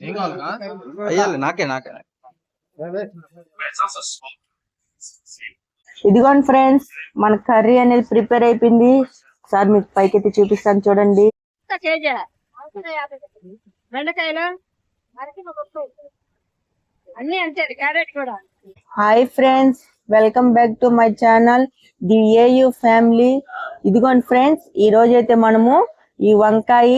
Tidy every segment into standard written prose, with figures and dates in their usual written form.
అయ్యాలి నాకే నాకే. ఇదిగోండి ఫ్రెండ్స్, మన కర్రీ అనేది ప్రిపేర్ అయిపోయింది. సార్ మీకు పైకెత్తి చూపిస్తాను చూడండి. Hi friends, welcome back to my channel the AU family. ఇదిగోండి ఫ్రెండ్స్, ఈ రోజు అయితే మనము ఈ వంకాయ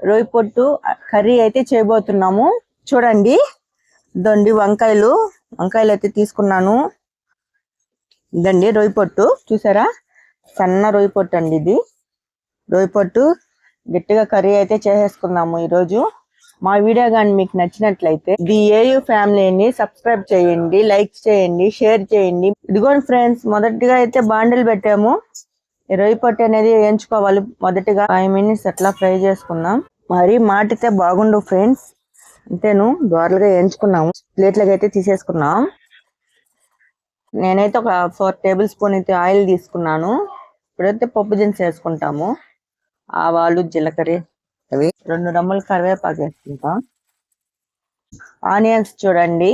రొయ్య పొట్టు కర్రీ అయితే చేయబోతున్నాము. చూడండి, ఇదండి వంకాయలు అయితే తీసుకున్నాను. ఇదండి రొయ్య పొట్టు, చూసారా, సన్న రొయ్య పొట్టు అండి. ఇది రొయ్య పొట్టు గట్టిగా కర్రీ అయితే చేసేసుకున్నాము ఈరోజు. మా వీడియో కానీ మీకు నచ్చినట్లయితే ది ఏయు ఫ్యామిలీని సబ్స్క్రైబ్ చేయండి, లైక్ చేయండి, షేర్ చేయండి. ఇదిగోండి ఫ్రెండ్స్, మొదటిగా అయితే బాండిల్ పెట్టాము. ఈ రొయ్య పొట్టు అనేది వేయించుకోవాలి. మొదటిగా 5 minutes అట్లా ఫ్రై చేసుకున్నాం. మరి మాటితే బాగుండు ఫ్రెండ్స్, అంతేను దోరలుగా వేయించుకున్నాము. ప్లేట్లకి అయితే తీసేసుకున్నాం. నేనైతే ఒక 4 tablespoon అయితే ఆయిల్ తీసుకున్నాను. ఇప్పుడైతే పప్పు దినుసు వేసుకుంటాము. ఆవాలు, జీలకర్ర, అవి 2 రెమ్మలు కరివేపాకు వేసుకుంటాం. ఆనియన్స్ చూడండి,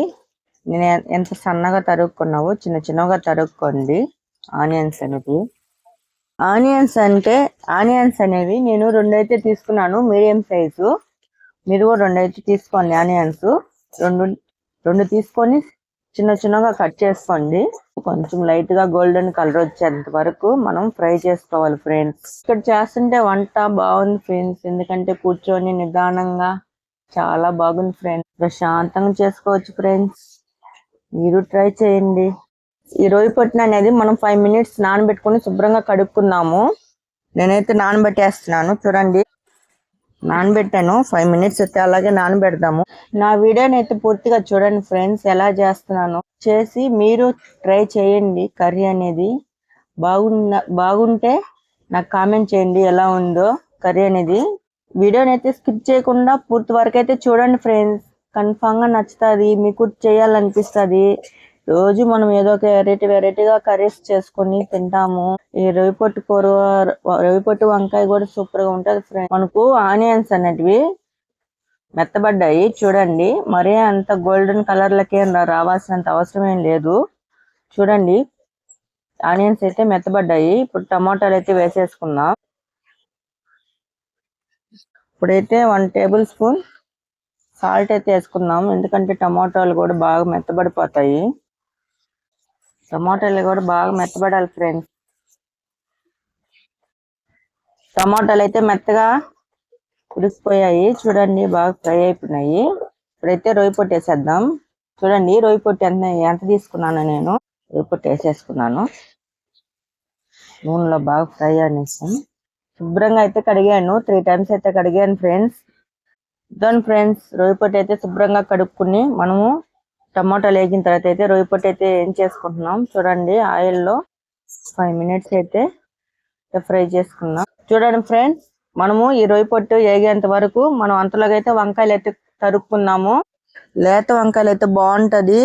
నేను ఎంత సన్నగా తరుక్కున్నావో చిన్న చిన్నగా తరుక్కోండి. ఆనియన్స్ అనేవి నేను 2 అయితే తీసుకున్నాను, మీడియం సైజు. మీరు కూడా 2 అయితే తీసుకోండి. ఆనియన్స్ 2 తీసుకొని చిన్న చిన్నగా కట్ చేసుకోండి. కొంచెం లైట్ గా గోల్డెన్ కలర్ వచ్చేంత వరకు మనం ఫ్రై చేసుకోవాలి ఫ్రెండ్స్. ఇక్కడ చేస్తుంటే వంట బాగుంది ఫ్రెండ్స్, ఎందుకంటే కూర్చొని నిదానంగా చాలా బాగుంది ఫ్రెండ్స్. ప్రశాంతంగా చేసుకోవచ్చు ఫ్రెండ్స్, మీరు ట్రై చేయండి. ఈ రొయ్య పొట్టున అనేది మనం 5 minutes నానబెట్టుకుని శుభ్రంగా కడుక్కున్నాము. నేనైతే నానబెట్టేస్తున్నాను. చూడండి, నానబెట్టాను 5 minutes అయితే అలాగే నానబెడదాము. నా వీడియోని అయితే పూర్తిగా చూడండి ఫ్రెండ్స్, ఎలా చేస్తున్నాను చేసి మీరు ట్రై చేయండి. కర్రీ అనేది బాగుంటే నాకు కామెంట్ చేయండి ఎలా ఉందో కర్రీ అనేది. వీడియోని అయితే స్కిప్ చేయకుండా పూర్తి వరకు అయితే చూడండి ఫ్రెండ్స్, కన్ఫామ్ గా నచ్చుతుంది, మీకు చేయాలనిపిస్తుంది. రోజు మనం ఏదో ఒక వెరైటీగా కర్రీస్ చేసుకొని తింటాము. ఈ రొయ్య పొట్టు వంకాయ కూడా సూపర్ గా ఉంటది ఫ్రెండ్స్. మనకు ఆనియన్స్ అనేటివి మెత్తబడ్డాయి చూడండి, మరీ అంత గోల్డెన్ కలర్ లకి రావాల్సినంత అవసరం ఏం లేదు. చూడండి, ఆనియన్స్ అయితే మెత్తబడ్డాయి. ఇప్పుడు టమాటాలు అయితే వేసేసుకుందాం. ఇప్పుడైతే 1 tablespoon సాల్ట్ అయితే వేసుకుందాం, ఎందుకంటే టమాటాలు కూడా బాగా మెత్తబడిపోతాయి. టమాటాలు కూడా బాగా మెత్తబడాలి ఫ్రెండ్స్. టమాటాలు అయితే మెత్తగా ఉడికిపోయాయి చూడండి, బాగా ఫ్రై అయిపోయినాయి. ఇప్పుడైతే రొయ్య పొట్టు వేసేద్దాం. చూడండి, రొయ్య పొట్టు ఎంత తీసుకున్నాను నేను. రొయ్య పొట్టు వేసేసుకున్నాను. నూనెలో బాగా ఫ్రై అనేసి శుభ్రంగా అయితే కడిగాను. 3 times అయితే కడిగాను ఫ్రెండ్స్. దాని ఫ్రెండ్స్, రొయ్య పొట్టు అయితే శుభ్రంగా కడుక్కుని మనము టమాటాలు వేగిన తర్వాత అయితే రొయ్య పొట్టు అయితే ఏం చేసుకుంటున్నాం. చూడండి, ఆయిల్లో 5 minutes అయితే ఫ్రై చేసుకున్నాం. చూడండి ఫ్రెండ్స్, మనము ఈ రొయ్య పొట్టు వేగేంత వరకు మనం అంతలోగా అయితే వంకాయలు అయితే తరుక్కున్నాము. లేత వంకాయలు అయితే బాగుంటది.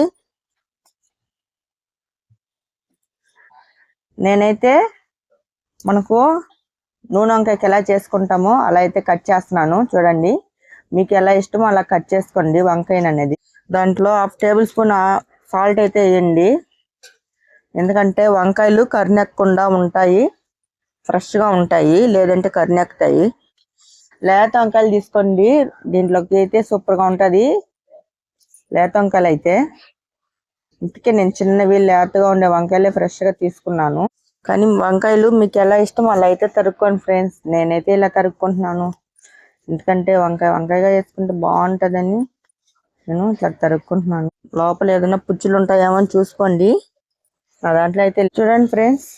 నేనైతే మనకు నూనె వంకాయకి ఎలా చేసుకుంటామో అలా అయితే కట్ చేస్తున్నాను. చూడండి, మీకు ఎలా ఇష్టమో అలా కట్ చేసుకోండి వంకాయ అనేది. దాంట్లో 1/2 tablespoon సాల్ట్ అయితే వేయండి, ఎందుకంటే వంకాయలు కరినెక్కకుండా ఉంటాయి, ఫ్రెష్ గా ఉంటాయి, లేదంటే కరినెక్కుతాయి. లేత వంకాయలు తీసుకోండి, దీంట్లోకి అయితే సూపర్ గా ఉంటది లేత వంకాయలు అయితే. ఇందుకే నేను చిన్నవి లేతగా ఉండే వంకాయలే ఫ్రెష్ గా తీసుకున్నాను. కానీ వంకాయలు మీకు ఎలా ఇష్టం అలా అయితే తరుక్కోండి ఫ్రెండ్స్. నేనైతే ఇలా తరుక్కుంటున్నాను, ఎందుకంటే వంకాయగా వేసుకుంటే బాగుంటదని నేను ఇట్లా తరుక్కుంటున్నాను. లోపల ఏదైనా పుచ్చులు ఉంటాయేమో అని చూసుకోండి. నా దాంట్లో అయితే చూడండి ఫ్రెండ్స్,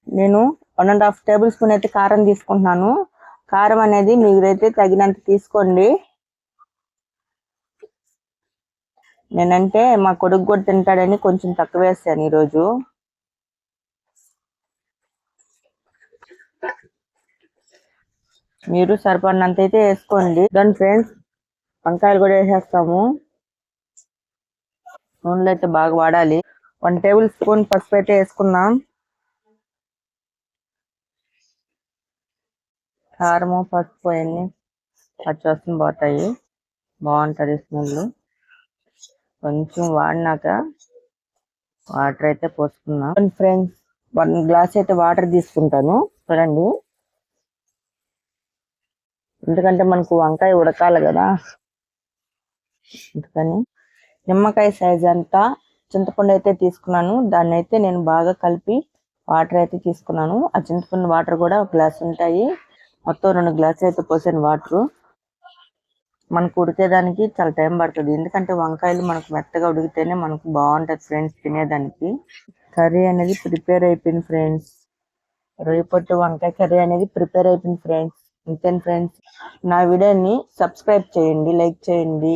నేను 1.5 tablespoon అయితే కారం తీసుకుంటున్నాను. కారం అనేది మీరైతే తగినంత తీసుకోండి. నేనంటే మా కొడుకు కూడా తింటాడని కొంచెం తక్కువ వేస్తాను ఈరోజు. మీరు సరిపడినంత అయితే వేసుకోండి. దాని ఫ్రెండ్స్, వంకాయలు కూడా వేసేస్తాము. నూనెలో అయితే బాగా వాడాలి. 1 tablespoon పసుపు అయితే వేసుకుందాం. కారము, పసుపు అన్ని పచ్చివాసన పోతాయి. బాగుంటది స్మెల్. కొంచెం వాడినాక వాటర్ అయితే పోసుకున్నా ఫ్రెండ్స్. 1 గ్లాస్ అయితే వాటర్ తీసుకుంటాను చూడండి, ఎందుకంటే మనకు వంకాయ ఉడకాలి కదా, అందుకని. నిమ్మకాయ సైజ్ అంతా చింతపండు అయితే తీసుకున్నాను. దాన్ని అయితే నేను బాగా కలిపి వాటర్ అయితే తీసుకున్నాను. ఆ చింతపండు వాటర్ కూడా 1 గ్లాస్ ఉంటాయి. మొత్తం 2 గ్లాసులు అయితే పోసాను వాటర్. మనకు ఉడికేదానికి చాలా టైం పడుతుంది, ఎందుకంటే వంకాయలు మనకు మెత్తగా ఉడికితేనే మనకు బాగుంటది ఫ్రెండ్స్ తినేదానికి. కర్రీ అనేది ప్రిపేర్ అయిపోయింది ఫ్రెండ్స్. రొయ్యపొట్టు వంకాయ కర్రీ అనేది ప్రిపేర్ అయిపోయింది ఫ్రెండ్స్. అంతేను ఫ్రెండ్స్. నా వీడియోని సబ్స్క్రైబ్ చేయండి, లైక్ చేయండి,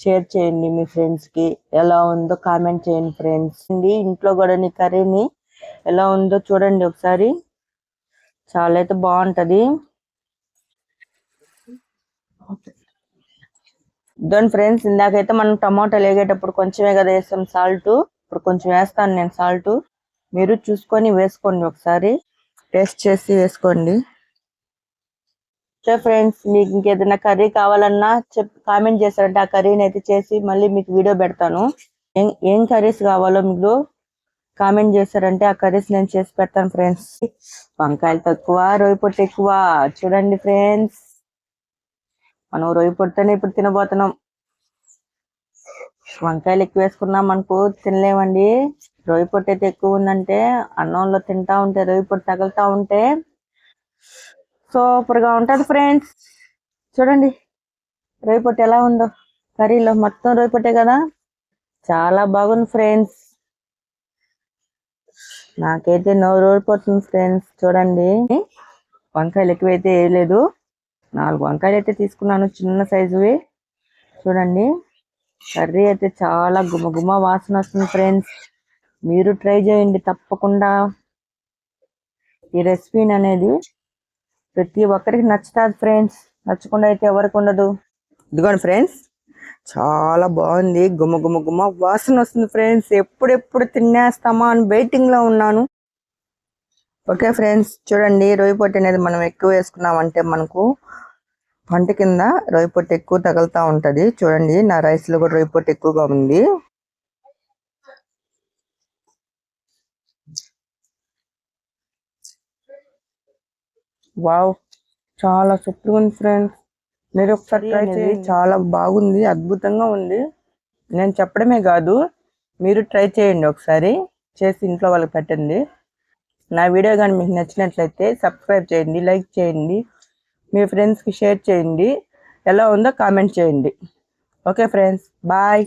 షేర్ చేయండి. మీ ఫ్రెండ్స్ కి ఎలా ఉందో కామెంట్ చేయండి ఫ్రెండ్స్. ఇంట్లో కూడా నీ కర్రీని ఎలా ఉందో చూడండి ఒకసారి, చాలా అయితే బాగుంటది. దాని ఫ్రెండ్స్, ఇందాకైతే మనం టమాటాలు వేగేటప్పుడు కొంచెమే కదా వేస్తాం సాల్ట్, ఇప్పుడు కొంచెం వేస్తాను నేను సాల్ట్. మీరు చూసుకొని వేసుకోండి, ఒకసారి టేస్ట్ చేసి వేసుకోండి. సో ఫ్రెండ్స్, మీకు ఇంకేదైనా కర్రీ కావాలన్నా కామెంట్ చేశారంటే ఆ కర్రీని అయితే చేసి మళ్ళీ మీకు వీడియో పెడతాను. ఏం కర్రీస్ కావాలో మీకు కామెంట్ చేశారంటే ఆ కర్రీస్ నేను చేసి పెడతాను ఫ్రెండ్స్. వంకాయలు తక్కువ, రొయ్య పొట్టు ఎక్కువ. చూడండి ఫ్రెండ్స్, మనం రొయ్య పొట్టుతోనే ఇప్పుడు తినబోతున్నాం. వంకాయలు ఎక్కువ వేసుకున్నాం అనుకో తినలేమండి. రొయ్య పొట్టు అయితే ఎక్కువ ఉందంటే అన్నంలో తింటా ఉంటే రొయ్య పొట్టు తగులుతా ఉంటే సూపర్ గా ఉంటది ఫ్రెండ్స్. చూడండి రొయ్య పొట్టు ఎలా ఉందో, కర్రీలో మొత్తం రొయ్య పొట్టే కదా, చాలా బాగుంది ఫ్రెండ్స్. నాకైతే నోరు ఊరిపోతుంది ఫ్రెండ్స్. చూడండి, వంకాయలు ఎక్కువైతే వేయలేదు, 4 వంకాయలు అయితే తీసుకున్నాను, చిన్న సైజువి. చూడండి, కర్రీ అయితే చాలా గుమగుమ వాసన వస్తుంది ఫ్రెండ్స్. మీరు ట్రై చేయండి తప్పకుండా. ఈ రెసిపీని అనేది ప్రతి ఒక్కరికి నచ్చుతుంది ఫ్రెండ్స్, నచ్చకుండా అయితే ఎవరికి ఉండదు. ఇదిగోండి ఫ్రెండ్స్, చాలా బాగుంది, గుమ గుమ గుమ వాసన వస్తుంది ఫ్రెండ్స్. ఎప్పుడెప్పుడు తినేస్తామా అని వెయిటింగ్ లో ఉన్నాను. ఓకే ఫ్రెండ్స్, చూడండి రొయ్య పొట్టు అనేది మనం ఎక్కువ వేసుకున్నామంటే మనకు పంట కింద రొయ్య పొట్టు ఎక్కువ తగులుతూ ఉంటది. చూడండి, నా రైస్ లో కూడా రొయ్య పొట్టు ఎక్కువగా ఉంది. వావ్, చాలా సూపర్ ఉంది ఫ్రెండ్స్. మీరు ఒకసారి ట్రై చేయండి, చాలా బాగుంది, అద్భుతంగా ఉంది. నేను చెప్పడమే కాదు, మీరు ట్రై చేయండి ఒకసారి, చేసి ఇంట్లో వాళ్ళకి పెట్టండి. నా వీడియో కానీ మీకు నచ్చినట్లయితే సబ్స్క్రైబ్ చేయండి, లైక్ చేయండి, మీ ఫ్రెండ్స్కి షేర్ చేయండి, ఎలా ఉందో కామెంట్ చేయండి. Okay friends, bye.